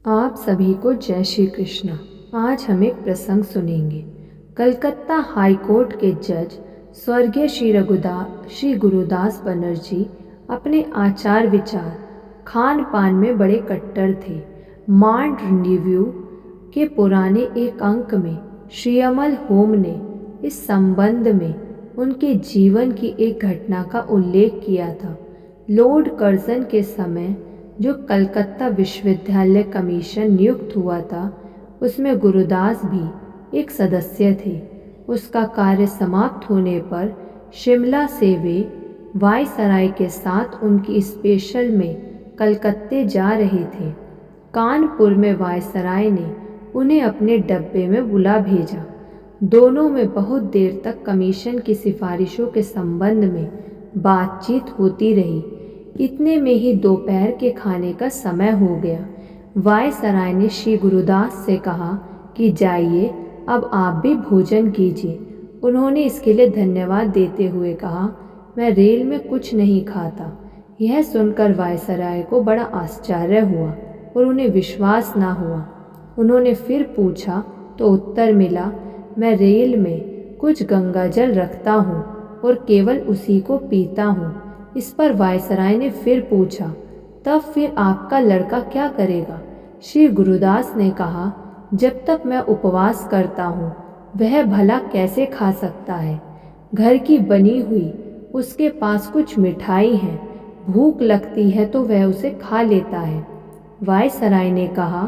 आप सभी को जय श्री कृष्णा। आज हम एक प्रसंग सुनेंगे। कलकत्ता हाई कोर्ट के जज स्वर्गीय श्री गुरुदास बनर्जी अपने आचार विचार खान पान में बड़े कट्टर थे। मांड रिव्यू के पुराने एक अंक में श्री अमल होम ने इस संबंध में उनके जीवन की एक घटना का उल्लेख किया था। लॉर्ड कर्जन के समय जो कलकत्ता विश्वविद्यालय कमीशन नियुक्त हुआ था, उसमें गुरुदास भी एक सदस्य थे। उसका कार्य समाप्त होने पर शिमला से वे वायसराय के साथ उनकी स्पेशल में कलकत्ते जा रहे थे। कानपुर में वायसराय ने उन्हें अपने डब्बे में बुला भेजा। दोनों में बहुत देर तक कमीशन की सिफारिशों के संबंध में बातचीत होती रही। इतने में ही दोपहर के खाने का समय हो गया। वायसराय ने श्री गुरुदास से कहा कि जाइए, अब आप भी भोजन कीजिए। उन्होंने इसके लिए धन्यवाद देते हुए कहा, मैं रेल में कुछ नहीं खाता। यह सुनकर वायसराय को बड़ा आश्चर्य हुआ और उन्हें विश्वास ना हुआ। उन्होंने फिर पूछा तो उत्तर मिला, मैं रेल में कुछ गंगाजल रखता हूँ और केवल उसी को पीता हूँ। इस पर वायसराय ने फिर पूछा, तब फिर आपका लड़का क्या करेगा? श्री गुरुदास ने कहा, जब तक मैं उपवास करता हूँ वह भला कैसे खा सकता है? घर की बनी हुई उसके पास कुछ मिठाई है, भूख लगती है तो वह उसे खा लेता है। वायसराय ने कहा,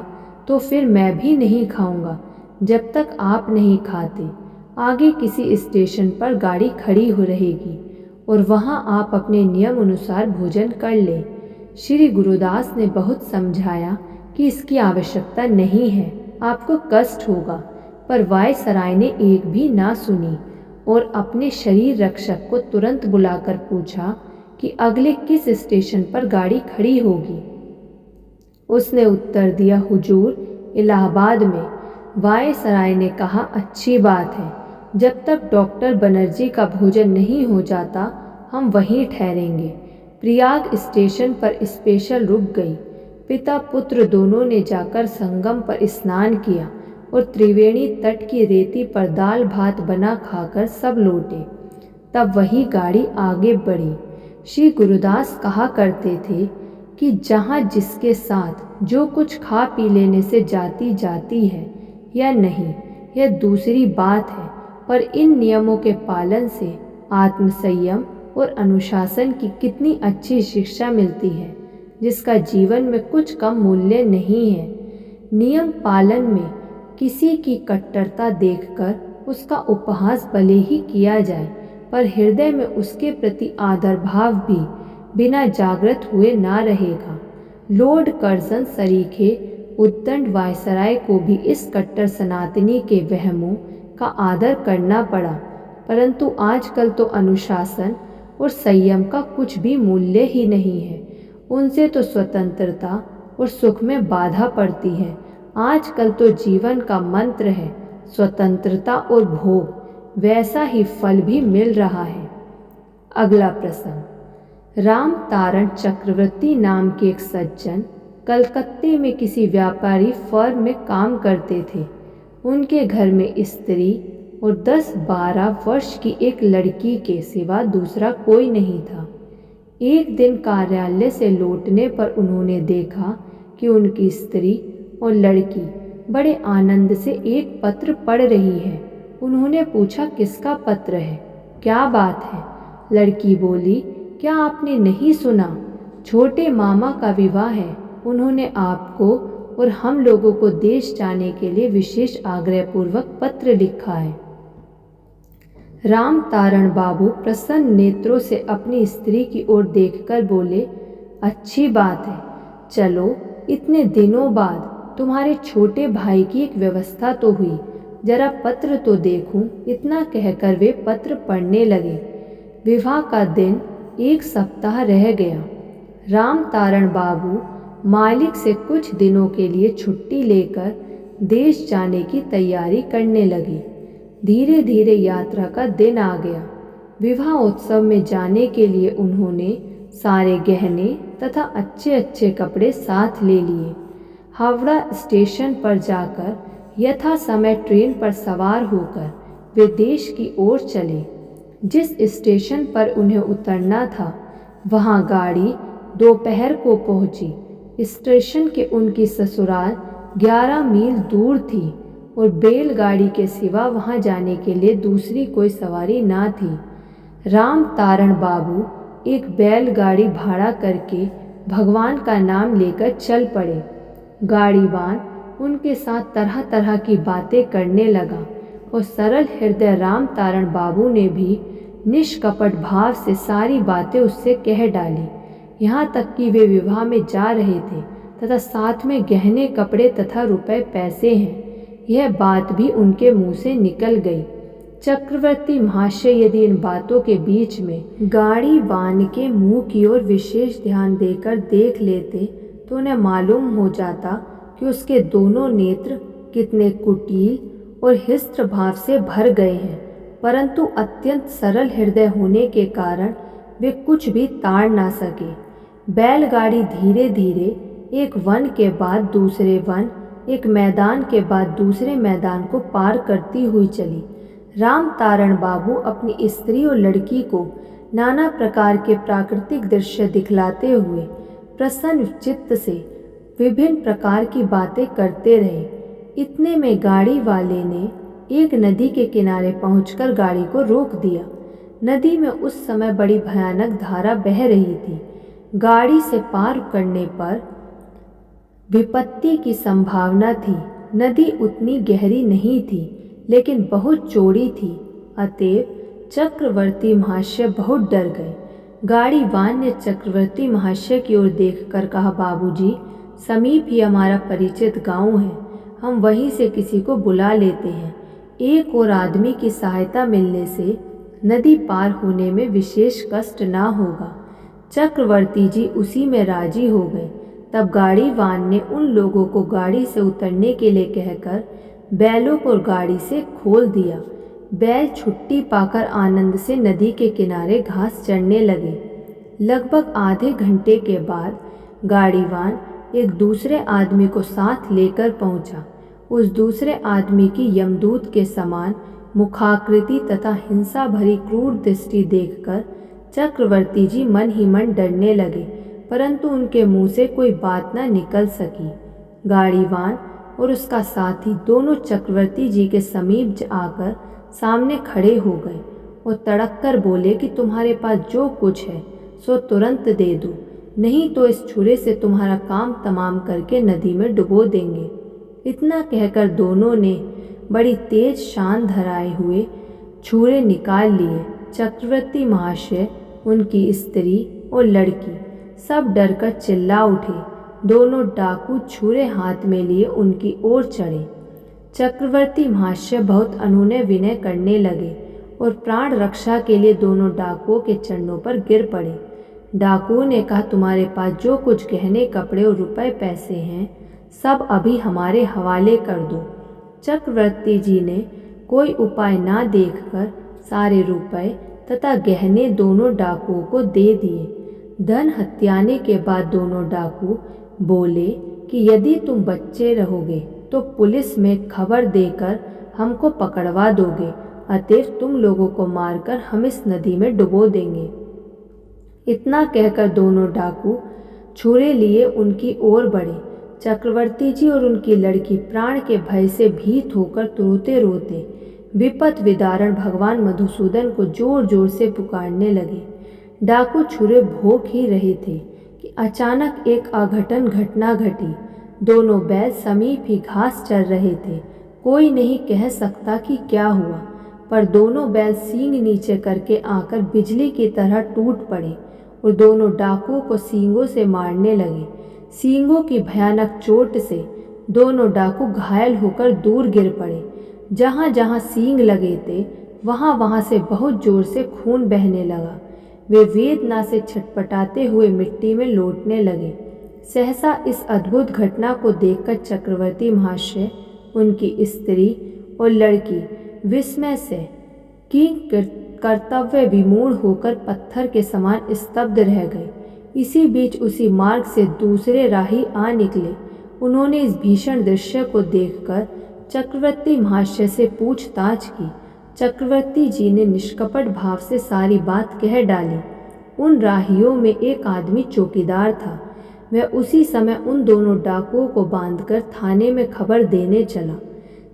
तो फिर मैं भी नहीं खाऊंगा जब तक आप नहीं खाते। आगे किसी स्टेशन पर गाड़ी खड़ी हो रहेगी और वहां आप अपने नियम अनुसार भोजन कर लें। श्री गुरुदास ने बहुत समझाया कि इसकी आवश्यकता नहीं है, आपको कष्ट होगा, पर वायसराय ने एक भी ना सुनी और अपने शरीर रक्षक को तुरंत बुलाकर पूछा कि अगले किस स्टेशन पर गाड़ी खड़ी होगी। उसने उत्तर दिया, हुजूर, इलाहाबाद में। वायसराय ने कहा, अच्छी बात है, जब तक डॉक्टर बनर्जी का भोजन नहीं हो जाता हम वहीं ठहरेंगे। प्रयाग स्टेशन पर स्पेशल रुक गई। पिता पुत्र दोनों ने जाकर संगम पर स्नान किया और त्रिवेणी तट की रेती पर दाल भात बना खाकर सब लौटे। तब वही गाड़ी आगे बढ़ी। श्री गुरुदास कहा करते थे कि जहाँ जिसके साथ जो कुछ खा पी लेने से जाती जाती है या नहीं, यह दूसरी बात है, पर इन नियमों के पालन से आत्मसंयम और अनुशासन की कितनी अच्छी शिक्षा मिलती है, जिसका जीवन में कुछ कम मूल्य नहीं है। नियम पालन में किसी की कट्टरता देखकर उसका उपहास भले ही किया जाए, पर हृदय में उसके प्रति आदर भाव भी बिना जागृत हुए ना रहेगा। लॉर्ड कर्जन सरीखे उद्दंड वायसराय को भी इस कट्टर सनातनी के वहमों का आदर करना पड़ा, परंतु आजकल तो अनुशासन और संयम का कुछ भी मूल्य ही नहीं है। उनसे तो स्वतंत्रता और सुख में बाधा पड़ती है। आजकल तो जीवन का मंत्र है स्वतंत्रता और भोग, वैसा ही फल भी मिल रहा है। अगला प्रसंग। राम तारण चक्रवर्ती नाम के एक सज्जन कलकत्ते में किसी व्यापारी फर्म में काम करते थे। उनके घर में स्त्री और 10-12 वर्ष की एक लड़की के सिवा दूसरा कोई नहीं था। एक दिन कार्यालय से लौटने पर उन्होंने देखा कि उनकी स्त्री और लड़की बड़े आनंद से एक पत्र पढ़ रही है। उन्होंने पूछा, किसका पत्र है, क्या बात है? लड़की बोली, क्या आपने नहीं सुना? छोटे मामा का विवाह है। उन्होंने आपको और हम लोगों को देश जाने के लिए विशेष आग्रहपूर्वक पत्र लिखा है। राम तारण बाबू प्रसन्न नेत्रों से अपनी स्त्री की ओर देखकर बोले, अच्छी बात है, चलो इतने दिनों बाद तुम्हारे छोटे भाई की एक व्यवस्था तो हुई, जरा पत्र तो देखूं। इतना कहकर वे पत्र पढ़ने लगे। विवाह का दिन 1 सप्ताह रह गया। राम तारण बाबू मालिक से कुछ दिनों के लिए छुट्टी लेकर देश जाने की तैयारी करने लगे। धीरे धीरे यात्रा का दिन आ गया। विवाह उत्सव में जाने के लिए उन्होंने सारे गहने तथा अच्छे अच्छे कपड़े साथ ले लिए। हावड़ा स्टेशन पर जाकर यथा समय ट्रेन पर सवार होकर वे देश की ओर चले। जिस स्टेशन पर उन्हें उतरना था वहां गाड़ी दोपहर को पहुंची। स्टेशन के उनकी ससुराल 11 मील दूर थी और बैलगाड़ी के सिवा वहां जाने के लिए दूसरी कोई सवारी ना थी। राम तारण बाबू एक बैलगाड़ी भाड़ा करके भगवान का नाम लेकर चल पड़े। गाड़ीवान उनके साथ तरह तरह की बातें करने लगा और सरल हृदय राम तारण बाबू ने भी निष्कपट भाव से सारी बातें उससे कह डाली। यहाँ तक कि वे विवाह में जा रहे थे तथा साथ में गहने कपड़े तथा रुपए पैसे हैं, यह बात भी उनके मुंह से निकल गई। चक्रवर्ती महाशय यदि इन बातों के बीच में गाड़ीवान के मुंह की ओर विशेष ध्यान देकर देख लेते तो उन्हें मालूम हो जाता कि उसके दोनों नेत्र कितने कुटिल और हिंस्र भाव से भर गए हैं, परंतु अत्यंत सरल हृदय होने के कारण वे कुछ भी ताड़ ना सके। बैलगाड़ी धीरे धीरे एक वन के बाद दूसरे वन, एक मैदान के बाद दूसरे मैदान को पार करती हुई चली। राम तारण बाबू अपनी स्त्री और लड़की को नाना प्रकार के प्राकृतिक दृश्य दिखलाते हुए प्रसन्न चित्त से विभिन्न प्रकार की बातें करते रहे। इतने में गाड़ी वाले ने एक नदी के किनारे पहुंचकर गाड़ी को रोक दिया। नदी में उस समय बड़ी भयानक धारा बह रही थी। गाड़ी से पार करने पर विपत्ति की संभावना थी। नदी उतनी गहरी नहीं थी लेकिन बहुत चौड़ी थी, अतएव चक्रवर्ती महाशय बहुत डर गए। गाड़ीवान ने चक्रवर्ती महाशय की ओर देखकर कहा, बाबूजी, समीप ही हमारा परिचित गांव है, हम वहीं से किसी को बुला लेते हैं। एक और आदमी की सहायता मिलने से नदी पार होने में विशेष कष्ट ना होगा। चक्रवर्ती जी उसी में राजी हो गए। तब गाड़ीवान ने उन लोगों को गाड़ी से उतरने के लिए कहकर बैलों को गाड़ी से खोल दिया। बैल छुट्टी पाकर आनंद से नदी के किनारे घास चरने लगे। लगभग आधे घंटे के बाद गाड़ीवान एक दूसरे आदमी को साथ लेकर पहुंचा। उस दूसरे आदमी की यमदूत के समान मुखाकृति तथा हिंसा भरी क्रूर दृष्टि देखकर चक्रवर्ती जी मन ही मन डरने लगे, परंतु उनके मुंह से कोई बात न निकल सकी। गाड़ीवान और उसका साथी दोनों चक्रवर्ती जी के समीप आकर सामने खड़े हो गए और तड़क कर बोले कि तुम्हारे पास जो कुछ है सो तुरंत दे दो, नहीं तो इस छुरे से तुम्हारा काम तमाम करके नदी में डुबो देंगे। इतना कहकर दोनों ने बड़ी तेज शान धराए हुए छुरे निकाल लिए। चक्रवर्ती महाशय, उनकी स्त्री और लड़की सब डरकर चिल्ला उठे। दोनों डाकू छुरे हाथ में लिए उनकी ओर चढ़े। चक्रवर्ती महाशय बहुत अनुनय विनय करने लगे और प्राण रक्षा के लिए दोनों डाकुओं के चरणों पर गिर पड़े। डाकुओं ने कहा, तुम्हारे पास जो कुछ गहने कपड़े और रुपए पैसे हैं सब अभी हमारे हवाले कर दो। चक्रवर्ती जी ने कोई उपाय ना देखकर सारे रुपए तथा गहने दोनों डाकुओं को दे दिए। धन हथियाने के बाद दोनों डाकू बोले कि यदि तुम बच्चे रहोगे तो पुलिस में खबर देकर हमको पकड़वा दोगे, अतएव तुम लोगों को मारकर हम इस नदी में डुबो देंगे। इतना कहकर दोनों डाकू छुरे लिए उनकी ओर बढ़े। चक्रवर्ती जी और उनकी लड़की प्राण के भय से भीत होकर रोते रोते विपत विदारण भगवान मधुसूदन को जोर जोर से पुकारने लगे। डाकू छुरे भोंक ही रहे थे कि अचानक एक अघटन घटना घटी। दोनों बैल समीप ही घास चर रहे थे। कोई नहीं कह सकता कि क्या हुआ, पर दोनों बैल सींग नीचे करके आकर बिजली की तरह टूट पड़े और दोनों डाकुओं को सींगों से मारने लगे। सींगों की भयानक चोट से दोनों डाकू घायल होकर दूर गिर पड़े। जहाँ जहाँ सींग लगे थे वहाँ वहाँ से बहुत जोर से खून बहने लगा। वे वेदना से छटपटाते हुए मिट्टी में लौटने लगे। सहसा इस अद्भुत घटना को देखकर चक्रवर्ती महाशय, उनकी स्त्री और लड़की विस्मय से कि कर्तव्य विमूढ़ होकर पत्थर के समान स्तब्ध रह गए। इसी बीच उसी मार्ग से दूसरे राही आ निकले उन्होंने इस भीषण दृश्य को देखकर चक्रवर्ती महाशय से पूछताछ की। चक्रवर्ती जी ने निष्कपट भाव से सारी बात कह डाली। उन राहियों में एक आदमी चौकीदार था। वह उसी समय उन दोनों डाकुओं को बांधकर थाने में खबर देने चला।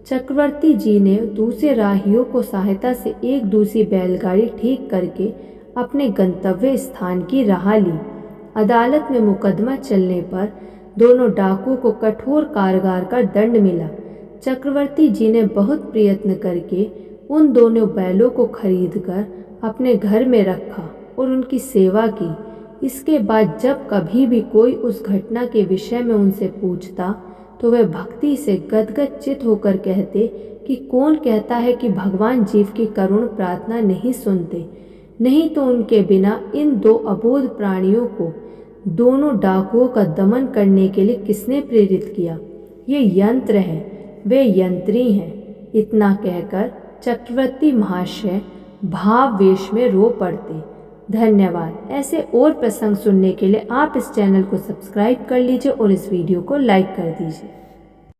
चक्रवर्ती जी ने दूसरे राहियों को सहायता से एक दूसरी बैलगाड़ी ठीक करके अपने गंतव्य स्थान की राह ली। अदालत में मुकदमा चलने पर दोनों डाकुओं को कठोर कारागार का दंड मिला। चक्रवर्ती जी ने बहुत प्रयत्न करके उन दोनों बैलों को खरीदकर अपने घर में रखा और उनकी सेवा की। इसके बाद जब कभी भी कोई उस घटना के विषय में उनसे पूछता तो वे भक्ति से गदगद चित होकर कहते कि कौन कहता है कि भगवान जीव की करुण प्रार्थना नहीं सुनते, नहीं तो उनके बिना इन दो अबोध प्राणियों को, दोनों डाकुओं का दमन करने के लिए किसने प्रेरित किया। ये यंत्र है, वे यंत्री हैं। इतना कहकर चक्रवर्ती महाशय भाववेश में रो पड़ते। धन्यवाद। ऐसे और प्रसंग सुनने के लिए आप इस चैनल को सब्सक्राइब कर लीजिए और इस वीडियो को लाइक कर दीजिए।